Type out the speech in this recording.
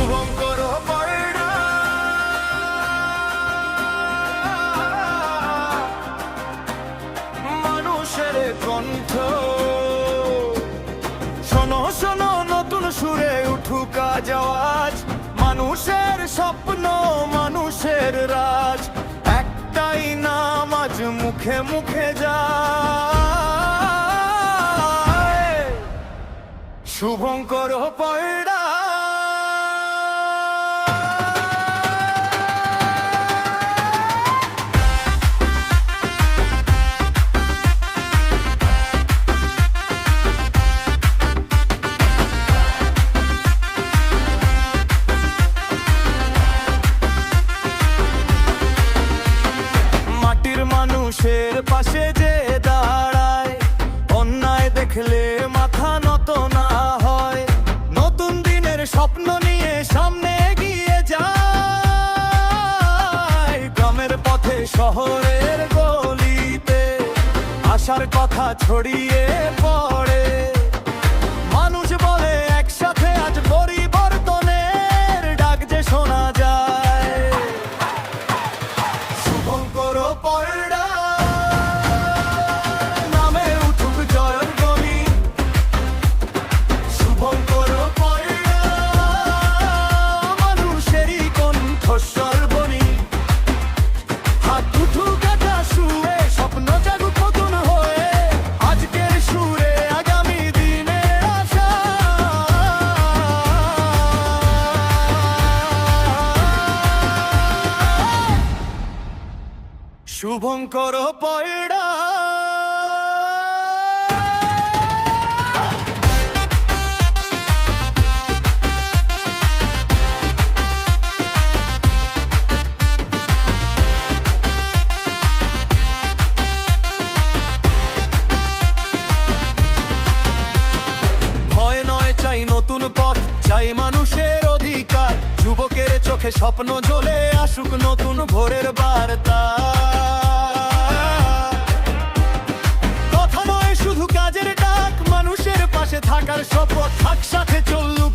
শুভঙ্কর পয়রা মানুষের কণ্ঠ। শোনো শোনো নতুন সুরে উঠুক আজ আওয়াজ, মানুষের স্বপ্ন মানুষের রাজ, একটাই নাম আজ মুখে মুখে যায়, শুভঙ্কর পয়রা। মানুষের পাশে যে দাঁড়ায়, অন্যায় দেখলে মাথা নত না হয়, নতুন দিনের স্বপ্ন নিয়ে সামনে এগিয়ে যায়, গ্রামের পথে শহরের গলিতে আশার কথা ছড়িয়ে পড়ে, মানুষ বলে একসাথে আজ পরিবর্তনের ডাক যে শোনা যায়, শুভঙ্কর পয়রা। শুভঙ্কর পয়রা। ভয় নয়, চাই নতুন পথ, চাই মানুষের অধিকার, যুবকের চোখে স্বপ্ন জ্বলে আসুক নতুন ভোরের বার্তা, কথা নয় শুধু কাজের ডাক, মানুষের পাশে থাকার শপথ, একসাথে চলুক